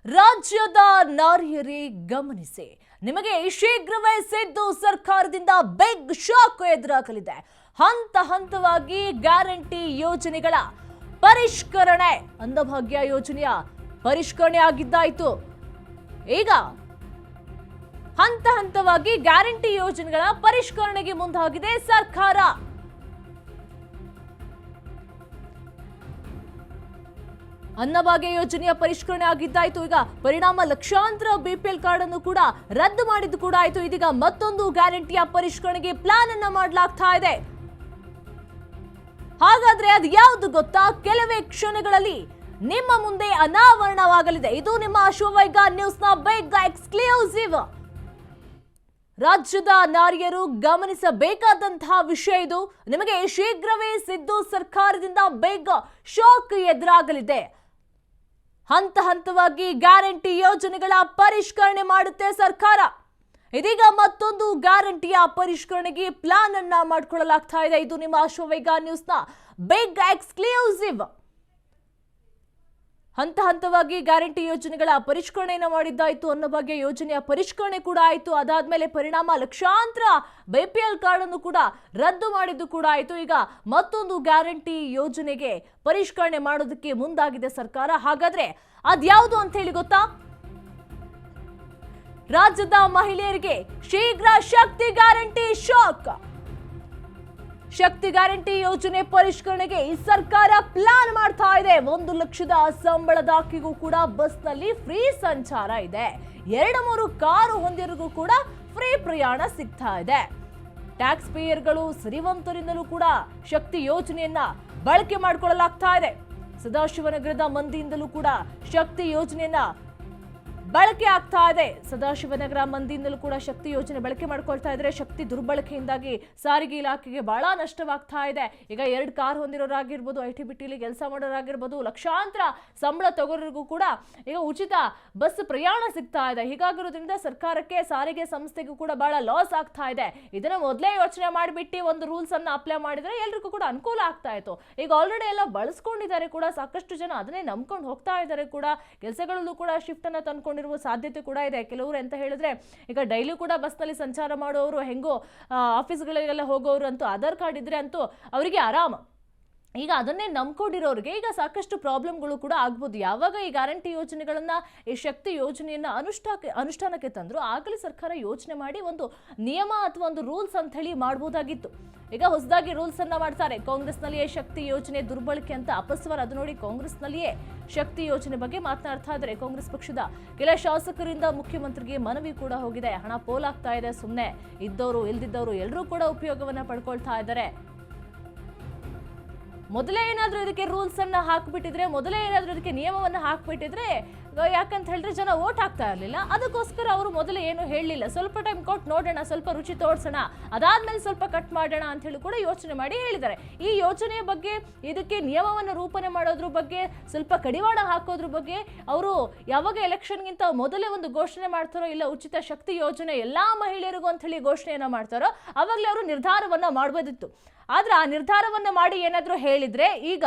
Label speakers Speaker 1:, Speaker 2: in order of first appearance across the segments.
Speaker 1: ರಾಜ್ಯದ ನಾರಿಯರೇ ಗಮನಿಸಿ, ನಿಮಗೆ ಶೀಘ್ರವೇ ಸಿದ್ದು ಸರ್ಕಾರದಿಂದ ಬಿಗ್ ಶಾಕ್ ಎದುರಾಗಲಿದೆ. ಹಂತ ಹಂತವಾಗಿ ಗ್ಯಾರಂಟಿ ಯೋಜನೆಗಳ ಪರಿಷ್ಕರಣೆ, ಅನ್ನಭಾಗ್ಯ ಯೋಜನೆಯ ಪರಿಷ್ಕರಣೆ ಆಗಿದ್ದಾಯಿತು. ಈಗ ಹಂತ ಹಂತವಾಗಿ ಗ್ಯಾರಂಟಿ ಯೋಜನೆಗಳ ಪರಿಷ್ಕರಣೆಗೆ ಮುಂದಾಗಿದೆ ಸರ್ಕಾರ. ಅನ್ನಭಾಗ್ಯ ಯೋಜನೆಯ ಪರಿಷ್ಕರಣೆ ಆಗಿದ್ದಾಯಿತು. ಈಗ ಪರಿಣಾಮ ಲಕ್ಷಾಂತರ ಬಿಪಿಎಲ್ ಕಾರ್ಡ್ ಅನ್ನು ಕೂಡ ರದ್ದು ಮಾಡಿದ್ದು ಕೂಡ ಆಯಿತು. ಇದೀಗ ಮತ್ತೊಂದು ಗ್ಯಾರಂಟಿಯ ಪರಿಷ್ಕರಣೆಗೆ ಪ್ಲಾನ್ ಅನ್ನ ಮಾಡಲಾಗ್ತಾ ಇದೆ. ಹಾಗಾದ್ರೆ ಅದು ಯಾವುದು ಗೊತ್ತಾ? ಕೆಲವೇ ಕ್ಷಣಗಳಲ್ಲಿ ನಿಮ್ಮ ಮುಂದೆ ಅನಾವರಣವಾಗಲಿದೆ. ಇದು ನಿಮ್ಮ ಅಶ್ವವೈಗ ನ್ಯೂಸ್ನ ಬಿಗ್ ಎಕ್ಸ್ಕ್ಲೂಸಿವ್. ರಾಜ್ಯದ ನಾರಿಯರು ಗಮನಿಸಬೇಕಾದಂತಹ ವಿಷಯ ಇದು. ನಿಮಗೆ ಶೀಘ್ರವೇ ಸಿದ್ದು ಸರ್ಕಾರದಿಂದ ಬಿಗ್ ಶಾಕ್ ಎದುರಾಗಲಿದೆ. ಹಂತ ಹಂತವಾಗಿ ಗ್ಯಾರಂಟಿ ಯೋಜನೆಗಳ ಪರಿಷ್ಕರಣೆ ಮಾಡುತ್ತೆ ಸರ್ಕಾರ. ಇದೀಗ ಮತ್ತೊಂದು ಗ್ಯಾರಂಟಿಯ ಪರಿಷ್ಕರಣೆಗೆ ಪ್ಲಾನ್ ಅನ್ನ ಮಾಡಿಕೊಳ್ಳಲಾಗ್ತಾ ಇದೆ. ಇದು ನಿಮ್ಮ ಅಶ್ವವೇಗ ನ್ಯೂಸ್ನ ಬಿಗ್ ಎಕ್ಸ್ಕ್ಲೂಸಿವ್. ಹಂತ ಹಂತವಾಗಿ ಗ್ಯಾರಂಟಿ ಯೋಜನೆಗಳ ಪರಿಷ್ಕರಣೆಯನ್ನು ಮಾಡಿದ್ದಾಯಿತು. ಅನ್ನಭಾಗ್ಯ ಯೋಜನೆಯ ಪರಿಷ್ಕರಣೆ ಕೂಡ ಆಯಿತು. ಅದಾದ್ಮೇಲೆ ಪರಿಣಾಮ ಲಕ್ಷಾಂತರ ಬಿಪಿಎಲ್ ಕಾರ್ಡ್ ಅನ್ನು ಕೂಡ ರದ್ದು ಮಾಡಿದ್ದು ಕೂಡ ಆಯಿತು. ಈಗ ಮತ್ತೊಂದು ಗ್ಯಾರಂಟಿ ಯೋಜನೆಗೆ ಪರಿಷ್ಕರಣೆ ಮಾಡೋದಕ್ಕೆ ಮುಂದಾಗಿದೆ ಸರ್ಕಾರ. ಹಾಗಾದ್ರೆ ಅದ್ಯಾವುದು ಅಂತ ಹೇಳಿ ಗೊತ್ತಾ? ರಾಜ್ಯದ ಮಹಿಳೆಯರಿಗೆ ಶೀಘ್ರ ಶಕ್ತಿ ಗ್ಯಾರಂಟಿ ಶಾಕ್. ಶಕ್ತಿ ಗ್ಯಾರಂಟಿ ಯೋಜನೆ ಪರಿಷ್ಕರಣೆಗೆ ಈ ಸರ್ಕಾರ ಪ್ಲಾನ್ ಮಾಡ್ತಾ ಇದೆ. 1 ಲಕ್ಷದ ಸಂಬಳದಾಕಿಗೂ ಕೂಡ ಬಸ್ನಲ್ಲಿ ಫ್ರೀ ಸಂಚಾರ ಇದೆ. 2-3 ಕಾರು ಹೊಂದಿರಿಗೂ ಕೂಡ ಫ್ರೀ ಪ್ರಯಾಣ ಸಿಗ್ತಾ ಇದೆ. ಟ್ಯಾಕ್ಸ್ ಪೇಯರ್ಗಳು ಸಿರಿವಂತರಿಂದಲೂ ಕೂಡ ಶಕ್ತಿ ಯೋಜನೆಯನ್ನ ಬಳಕೆ ಮಾಡಿಕೊಳ್ಳಲಾಗ್ತಾ ಇದೆ. ಸದಾಶಿವನಗರದ ಮಂದಿಯಿಂದಲೂ ಕೂಡ ಶಕ್ತಿ ಯೋಜನೆಯನ್ನ ಬಳಕೆ ಆಗ್ತಾ ಇದೆ. ಸದಾಶಿವನಗರ ಮಂದಿಯಿಂದಲೂ ಕೂಡ ಶಕ್ತಿ ಯೋಜನೆ ಬಳಕೆ ಮಾಡ್ಕೊಳ್ತಾ ಇದ್ರೆ. ಶಕ್ತಿ ದುರ್ಬಳಕೆಯಿಂದಾಗಿ ಸಾರಿಗೆ ಇಲಾಖೆಗೆ ಬಹಳ ನಷ್ಟವಾಗ್ತಾ ಇದೆ. ಈಗ 2 ಕಾರ್ ಹೊಂದಿರೋರಾಗಿರ್ಬೋದು, ITBTಲಿ ಕೆಲಸ ಮಾಡೋರಾಗಿರ್ಬೋದು, ಲಕ್ಷಾಂತರ ಸಂಬಳ ತಗೋರಿಗೂ ಕೂಡ ಈಗ ಉಚಿತ ಬಸ್ ಪ್ರಯಾಣ ಸಿಗ್ತಾ ಇದೆ. ಹೀಗಾಗಿರೋದ್ರಿಂದ ಸರ್ಕಾರಕ್ಕೆ, ಸಾರಿಗೆ ಸಂಸ್ಥೆಗೂ ಕೂಡ ಬಹಳ ಲಾಸ್ ಆಗ್ತಾ ಇದೆ. ಇದನ್ನ ಮೊದಲೇ ಯೋಚನೆ ಮಾಡಿಬಿಟ್ಟು ಒಂದು ರೂಲ್ಸ್ ಅನ್ನ ಅಪ್ಲೈ ಮಾಡಿದ್ರೆ ಎಲ್ರಿಗೂ ಕೂಡ ಅನುಕೂಲ ಆಗ್ತಾ ಇತ್ತು. ಈಗ ಆಲ್ರೆಡಿ ಎಲ್ಲ ಬಳಸ್ಕೊಂಡಿದ್ದಾರೆ ಕೂಡ, ಸಾಕಷ್ಟು ಜನ ಅದನ್ನೇ ನಂಬ್ಕೊಂಡು ಹೋಗ್ತಾ ಇದ್ದಾರೆ ಕೂಡ. ಕೆಲಸಗಳಲ್ಲೂ ಕೂಡ ಶಿಫ್ಟ್ ಅನ್ನ ತಂದ್ಕೊಂಡಿರುವ ಸಾಧ್ಯತೆ ಕೂಡ ಇದೆ. ಕೆಲವರು ಅಂತ ಹೇಳಿದ್ರೆ ಈಗ ಡೈಲಿ ಕೂಡ ಬಸ್ನಲ್ಲಿ ಸಂಚಾರ ಮಾಡೋರು, ಹೆಂಗೋ ಆಫೀಸ್ಗಳಿಗೆಲ್ಲ ಹೋಗೋರು ಅಂತೂ ಆಧಾರ್ ಕಾರ್ಡ್ ಇದ್ರೆ ಅಂತೂ ಅವರಿಗೆ ಆರಾಮ. ಈಗ ಅದನ್ನೇ ನಂಬ್ಕೊಂಡಿರೋರಿಗೆ ಈಗ ಸಾಕಷ್ಟು ಪ್ರಾಬ್ಲಮ್ಗಳು ಕೂಡ ಆಗ್ಬೋದು. ಯಾವಾಗ ಈ ಗ್ಯಾರಂಟಿ ಯೋಜನೆಗಳನ್ನ, ಈ ಶಕ್ತಿ ಯೋಜನೆಯನ್ನ ಅನುಷ್ಠಾನಕ್ಕೆ ತಂದ್ರು, ಆಗಲೇ ಸರ್ಕಾರ ಯೋಚನೆ ಮಾಡಿ ಒಂದು ನಿಯಮ ಅಥವಾ ಒಂದು ರೂಲ್ಸ್ ಅಂತ ಹೇಳಿ ಮಾಡ್ಬೋದಾಗಿತ್ತು. ಈಗ ಹೊಸದಾಗಿ ರೂಲ್ಸ್ ಅನ್ನ ಮಾಡ್ತಾರೆ. ಕಾಂಗ್ರೆಸ್ನಲ್ಲಿಯೇ ಶಕ್ತಿ ಯೋಜನೆ ದುರ್ಬಳಕೆ ಅಂತ ಅಪಸ್ವರ. ಅದು ನೋಡಿ, ಕಾಂಗ್ರೆಸ್ನಲ್ಲಿಯೇ ಶಕ್ತಿ ಯೋಜನೆ ಬಗ್ಗೆ ಮಾತನಾಡ್ತಾ ಇದ್ದಾರೆ. ಕಾಂಗ್ರೆಸ್ ಪಕ್ಷದ ಕೆಲ ಶಾಸಕರಿಂದ ಮುಖ್ಯಮಂತ್ರಿಗೆ ಮನವಿ ಕೂಡ ಹೋಗಿದೆ. ಹಣ ಪೋಲಾಗ್ತಾ ಇದೆ. ಸುಮ್ಮನೆ ಇದ್ದವರು ಇಲ್ದಿದ್ದವರು ಎಲ್ಲರೂ ಕೂಡ ಉಪಯೋಗವನ್ನ ಪಡ್ಕೊಳ್ತಾ ಇದ್ದಾರೆ. ಮೊದಲೇ ಏನಾದರೂ ಇದಕ್ಕೆ ರೂಲ್ಸ್ ಅನ್ನ ಹಾಕ್ಬಿಟ್ಟಿದ್ರೆ, ಮೊದಲೇ ಏನಾದರೂ ಇದಕ್ಕೆ ನಿಯಮವನ್ನು ಹಾಕ್ಬಿಟ್ಟಿದ್ರೆ, ಯಾಕಂತ ಹೇಳಿದ್ರೆ ಜನ ವೋಟ್ ಹಾಕ್ತಾ ಇರಲಿಲ್ಲ. ಅದಕ್ಕೋಸ್ಕರ ಅವರು ಮೊದಲೇ ಏನು ಹೇಳಲಿಲ್ಲ. ಸ್ವಲ್ಪ ಟೈಮ್ ಕೊಟ್ಟು ನೋಡೋಣ, ಸ್ವಲ್ಪ ರುಚಿ ತೋರಿಸೋಣ, ಅದಾದ್ಮೇಲೆ ಸ್ವಲ್ಪ ಕಟ್ ಮಾಡೋಣ ಅಂತ ಹೇಳಿ ಕೂಡ ಯೋಚನೆ ಮಾಡಿ ಹೇಳಿದ್ದಾರೆ. ಈ ಯೋಜನೆಯ ಬಗ್ಗೆ, ಇದಕ್ಕೆ ನಿಯಮವನ್ನು ರೂಪಣೆ ಮಾಡೋದ್ರ ಬಗ್ಗೆ, ಸ್ವಲ್ಪ ಕಡಿವಾಣ ಹಾಕೋದ್ರ ಬಗ್ಗೆ ಅವರು ಯಾವಾಗ ಎಲೆಕ್ಷನ್ಗಿಂತ ಮೊದಲೇ ಒಂದು ಘೋಷಣೆ ಮಾಡ್ತಾರೋ, ಇಲ್ಲ ಉಚಿತ ಶಕ್ತಿ ಯೋಜನೆ ಎಲ್ಲಾ ಮಹಿಳೆಯರಿಗೂ ಅಂತ ಹೇಳಿ ಘೋಷಣೆಯನ್ನ ಮಾಡ್ತಾರೋ, ಅವಾಗಲೇ ಅವರು ನಿರ್ಧಾರವನ್ನ ಮಾಡಬಹುದಿತ್ತು. ಆದ್ರೆ ಆ ನಿರ್ಧಾರವನ್ನ ಮಾಡಿ ಏನಾದ್ರೂ ಹೇಳಿದ್ರೆ, ಈಗ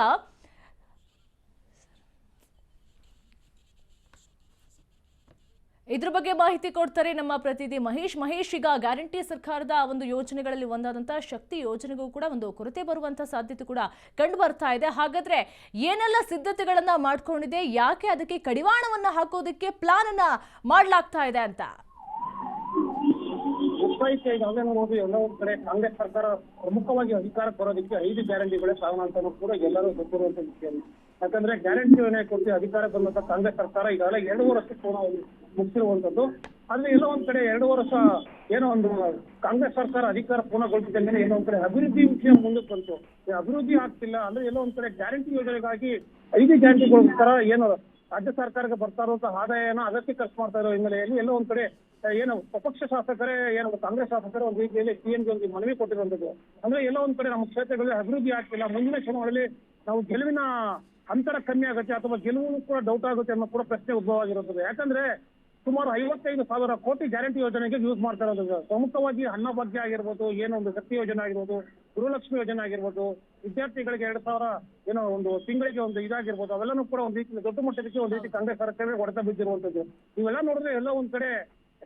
Speaker 1: ಇದ್ರ ಬಗ್ಗೆ ಮಾಹಿತಿ ಕೊಡ್ತಾರೆ ನಮ್ಮ ಪ್ರತಿನಿಧಿ ಮಹೇಶ್. ಈಗ ಗ್ಯಾರಂಟಿ ಸರ್ಕಾರದ ಒಂದು ಯೋಜನೆಗಳಲ್ಲಿ ಒಂದಾದಂತಹ ಶಕ್ತಿ ಯೋಜನೆಗೂ ಕೂಡ ಒಂದು ಕೊರತೆ ಬರುವಂತಹ ಸಾಧ್ಯತೆ ಕೂಡ ಕಂಡು ಬರ್ತಾ ಇದೆ. ಹಾಗಾದ್ರೆ ಏನೆಲ್ಲ ಸಿದ್ಧತೆಗಳನ್ನ ಮಾಡ್ಕೊಂಡಿದೆ, ಯಾಕೆ ಅದಕ್ಕೆ ಕಡಿವಾಣವನ್ನ ಹಾಕೋದಕ್ಕೆ ಪ್ಲಾನ್ ಅನ್ನ ಮಾಡ್ಲಾಗ್ತಾ ಇದೆ ಅಂತ?
Speaker 2: ಈಗಾಗಲೇ ನೋಡೋದು ಎಲ್ಲ ಒಂದ್ ಕಡೆ ಕಾಂಗ್ರೆಸ್ ಸರ್ಕಾರ ಪ್ರಮುಖವಾಗಿ ಅಧಿಕಾರಕ್ಕೆ ಬರೋದಕ್ಕೆ 5 ಗ್ಯಾರಂಟಿಗಳೇ ಕಾರಣ ಅಂತ ಕೂಡ ಎಲ್ಲರೂ ಗೊತ್ತಿರುವಂತ ವಿಷಯ. ಯಾಕಂದ್ರೆ ಗ್ಯಾರಂಟಿ ಯೋಜನೆ ಕೊಟ್ಟು ಅಧಿಕಾರಕ್ಕೆ ಬಂದಂತ ಕಾಂಗ್ರೆಸ್ ಸರ್ಕಾರ ಈಗಾಗಲೇ 2 ವರ್ಷಕ್ಕೆ ಮುಗಿಸಿರುವಂತದ್ದು. ಆದ್ರೆ ಎಲ್ಲೋ ಒಂದ್ ಕಡೆ 2 ವರ್ಷ ಏನೋ ಒಂದು ಕಾಂಗ್ರೆಸ್ ಸರ್ಕಾರ ಅಧಿಕಾರ ಪೂರ್ಣಗೊಳಿಸಿದಂಗೆ ಏನೋ ಒಂದ್ ಕಡೆ ಅಭಿವೃದ್ಧಿ ವಿಷಯ ಮುಂದಕ್ಕೆ ಬಂತು. ಅಭಿವೃದ್ಧಿ ಆಗ್ತಿಲ್ಲ ಅಂದ್ರೆ ಎಲ್ಲೋ ಒಂದ್ ಕಡೆ ಗ್ಯಾರಂಟಿ ಯೋಜನೆಗಾಗಿ 5 ಗ್ಯಾರಂಟಿಗೋಸ್ಕರ ಏನು ರಾಜ್ಯ ಸರ್ಕಾರಕ್ಕೆ ಬರ್ತಾ ಇರುವಂತಹ ಆದಾಯನ ಅದಕ್ಕೆ ಖರ್ಚು ಮಾಡ್ತಾ ಇರೋ ಹಿನ್ನೆಲೆಯಲ್ಲಿ ಎಲ್ಲೋ ಒಂದ್ ಕಡೆ ಏನು ಸ್ವಪಕ್ಷ ಶಾಸಕರೇ, ಏನು ಕಾಂಗ್ರೆಸ್ ಶಾಸಕರೇ ಒಂದು ರೀತಿಯಲ್ಲಿ ಸಿಎಂಗೆ ಒಂದು ಮನವಿ ಕೊಟ್ಟಿರುವಂತದ್ದು. ಅಂದ್ರೆ ಎಲ್ಲೋ ಒಂದ್ ಕಡೆ ನಮ್ಮ ಕ್ಷೇತ್ರಗಳಲ್ಲಿ ಅಭಿವೃದ್ಧಿ ಆಗ್ತಿಲ್ಲ, ಮುಂದಿನ ಚುನಾವಣೆಯಲ್ಲಿ ನಾವು ಗೆಲುವಿನ ಅಂತರ ಕಮ್ಮಿ ಆಗುತ್ತೆ ಅಥವಾ ಗೆಲುವು ಕೂಡ ಡೌಟ್ ಆಗುತ್ತೆ ಅನ್ನೋ ಕೂಡ ಪ್ರಶ್ನೆ ಉದ್ಭವ ಆಗಿರುತ್ತದೆ. ಯಾಕಂದ್ರೆ ಸುಮಾರು 55,000 ಕೋಟಿ ಗ್ಯಾರಂಟಿ ಯೋಜನೆಗೆ ಯೂಸ್ ಮಾಡ್ತಾ ಇರೋದು. ಪ್ರಮುಖವಾಗಿ ಅನ್ನಭಾಗ್ಯ ಆಗಿರ್ಬೋದು, ಏನೊಂದು ಶಕ್ತಿ ಯೋಜನೆ ಆಗಿರ್ಬೋದು, ಗೃಹಲಕ್ಷ್ಮಿ ಯೋಜನೆ ಆಗಿರ್ಬೋದು, ವಿದ್ಯಾರ್ಥಿಗಳಿಗೆ 2,000 ಏನೋ ಒಂದು ತಿಂಗಳಿಗೆ ಒಂದು ಇದಾಗಿರ್ಬೋದು, ಅವೆಲ್ಲನೂ ಕೂಡ ಒಂದು ರೀತಿ ದೊಡ್ಡ ಮಟ್ಟಕ್ಕೆ ಒಂದು ರೀತಿ ಕಾಂಗ್ರೆಸ್ ಸರ್ಕಾರವೇ ಹೊಡೆತ ಬಿದ್ದಿರುವಂತದ್ದು. ಇವೆಲ್ಲ ನೋಡಿದ್ರೆ ಎಲ್ಲ ಒಂದ್ ಕಡೆ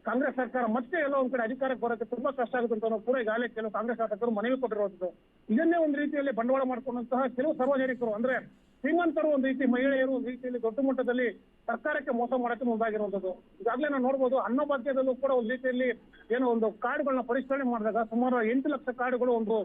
Speaker 2: ಕಾಂಗ್ರೆಸ್ ಸರ್ಕಾರ ಮತ್ತೆ ಎಲ್ಲ ಒಂದ್ ಕಡೆ ಅಧಿಕಾರಕ್ಕೆ ಬರೋಕ್ಕೆ ತುಂಬಾ ಕಷ್ಟ ಆಗುತ್ತೆ ಅಂತ ಕೂಡ ಈಗಾಗಲೇ ಕೆಲವು ಕಾಂಗ್ರೆಸ್ ಶಾಸಕರು ಮನವಿ ಕೊಟ್ಟಿರುವಂತದ್ದು. ಇದನ್ನೇ ಒಂದು ರೀತಿಯಲ್ಲಿ ಬಂಡವಾಳ ಮಾಡ್ಕೊಂಡಂತಹ ಕೆಲವು ಸಾರ್ವಜನಿಕರು ಅಂದ್ರೆ ಶ್ರೀಮಂತರು ಒಂದು ರೀತಿ ಮಹಿಳೆಯರು ಒಂದು ರೀತಿಯಲ್ಲಿ ದೊಡ್ಡ ಮಟ್ಟದಲ್ಲಿ ಸರ್ಕಾರಕ್ಕೆ ಮೋಸ ಮಾಡಕ್ಕೆ ಮುಂದಾಗಿರುವಂತದ್ದು. ಈಗಾಗಲೇ ನಾವು ನೋಡ್ಬೋದು, ಅನ್ನಭಾಗ್ಯದಲ್ಲೂ ಕೂಡ ಒಂದು ರೀತಿಯಲ್ಲಿ ಏನೋ ಒಂದು ಕಾರ್ಡ್ಗಳನ್ನ ಪರಿಷ್ಕರಣೆ ಮಾಡಿದಾಗ ಸುಮಾರು 8 ಲಕ್ಷ ಕಾರ್ಡ್ಗಳು ಒಂದು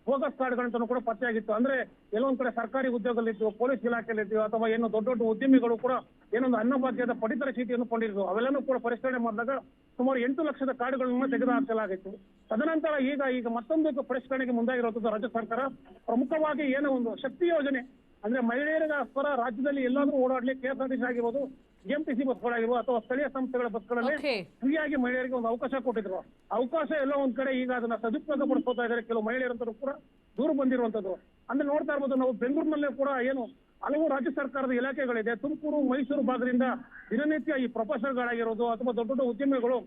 Speaker 2: ಬೋಗಸ್ ಕಾರ್ಡ್ಗಳಂತನೂ ಕೂಡ ಪತ್ತೆಯಾಗಿತ್ತು. ಅಂದ್ರೆ ಎಲ್ಲೊಂದ್ ಕಡೆ ಸರ್ಕಾರಿ ಉದ್ಯೋಗದಲ್ಲಿದ್ದು, ಪೊಲೀಸ್ ಇಲಾಖೆಯಲ್ಲಿದ್ದು, ಅಥವಾ ಏನು ದೊಡ್ಡ ದೊಡ್ಡ ಉದ್ಯಮಿಗಳು ಕೂಡ ಏನೊಂದು ಅನ್ನಭಾಗ್ಯದ ಪಡಿತರ ಚೀಟಿಯನ್ನು ಕೊಂಡಿದ್ರು. ಅವೆಲ್ಲನೂ ಕೂಡ ಪರಿಷ್ಕರಣೆ ಮಾಡಿದಾಗ ಸುಮಾರು 8 ಲಕ್ಷದ ಕಾರ್ಡ್ಗಳನ್ನ ತೆಗೆದುಹಾಕಲಾಗಿತ್ತು. ತದನಂತರ ಈಗ ಮತ್ತೊಂದು ಪರಿಷ್ಕರಣೆಗೆ ಮುಂದಾಗಿರುವಂತದ್ದು ರಾಜ್ಯ ಸರ್ಕಾರ. ಪ್ರಮುಖವಾಗಿ ಏನೋ ಒಂದು ಶಕ್ತಿ ಯೋಜನೆ ಅಂದ್ರೆ ಮಹಿಳೆಯರಿಗೋಸ್ಕರ ರಾಜ್ಯದಲ್ಲಿ ಎಲ್ಲಾದ್ರೂ ಓಡಾಡ್ಲಿಕ್ಕೆ KSRTC ಆಗಿರ್ಬೋದು, BMTC ಬಸ್ಗಳಾಗಿರ್ಬೋದು, ಅಥವಾ ಸ್ಥಳೀಯ ಸಂಸ್ಥೆಗಳ ಬಸ್ಗಳಲ್ಲಿ ಫ್ರೀಯಾಗಿ ಮಹಿಳೆಯರಿಗೆ ಒಂದು ಅವಕಾಶ ಕೊಟ್ಟಿದ್ರು. ಅವಕಾಶ ಎಲ್ಲ ಒಂದ್ ಕಡೆ ಈಗ ಅದನ್ನ ಸದುಪಯೋಗ ಪಡಿಸ್ಕೊತಾ ಇದ್ದಾರೆ ಕೆಲವು ಮಹಿಳೆಯರಂತರೂ ಕೂಡ ದೂರ ಬಂದಿರುವಂತದ್ದು. ಅಂದ್ರೆ ನೋಡ್ತಾ ಇರ್ಬೋದು ನಾವು ಬೆಂಗಳೂರಿನಲ್ಲೇ ಕೂಡ ಏನು ಹಲವು ರಾಜ್ಯ ಸರ್ಕಾರದ ಇಲಾಖೆಗಳಿದೆ. ತುಮಕೂರು, ಮೈಸೂರು ಭಾಗದಿಂದ ದಿನನಿತ್ಯ ಈ ಪ್ರೊಫೆಸರ್ಗಳಾಗಿರೋದು ಅಥವಾ ದೊಡ್ಡ ದೊಡ್ಡ ಉದ್ಯಮಿಗಳು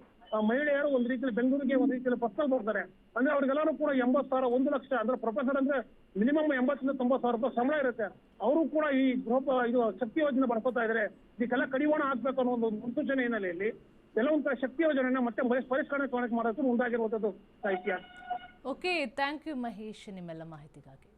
Speaker 2: ಮಹಿಳೆಯರು ಒಂದ್ ರೀತಿಯಲ್ಲಿ ಬೆಂಗಳೂರಿಗೆ ಒಂದ್ ರೀತಿಯಲ್ಲಿ ಬಸ್ನಲ್ಲಿ ಬರ್ತಾರೆ. ಅಂದ್ರೆ ಅವ್ರಿಗೆಲ್ಲಾನು ಕೂಡ 80,000, 1 ಲಕ್ಷ ಅಂದ್ರೆ ಪ್ರೊಫೆಸರ್ ಅಂದ್ರೆ ಮಿನಿಮಮ್ 80,000-90,000 ರೂಪಾಯಿ ಸಂಬಳ ಇರುತ್ತೆ. ಅವರು ಕೂಡ ಈ ಇದು ಶಕ್ತಿ ಯೋಜನೆ ಬರ್ಕೋತಾ ಇದ್ದಾರೆ. ಇದಕ್ಕೆಲ್ಲ ಕಡಿವಾಣ ಹಾಕ್ಬೇಕು ಅನ್ನೋ ಒಂದು ಮುನ್ಸೂಚನೆ ಹಿನ್ನೆಲೆಯಲ್ಲಿ ಕೆಲವೊಂದ್ ಕಡೆ ಶಕ್ತಿ ಯೋಜನೆಯನ್ನ ಮತ್ತೆ ಪರಿಷ್ಕರಣೆ ಮಾಡೋಕೆ ಮುಂದಾಗಿರುವಂತದ್ದು ಸಾಹಿತ್ಯ.
Speaker 1: ಓಕೆ, ಥ್ಯಾಂಕ್ ಯು ಮಹೇಶ್ ನಿಮ್ಮೆಲ್ಲ ಮಾಹಿತಿಗಾಗಿ.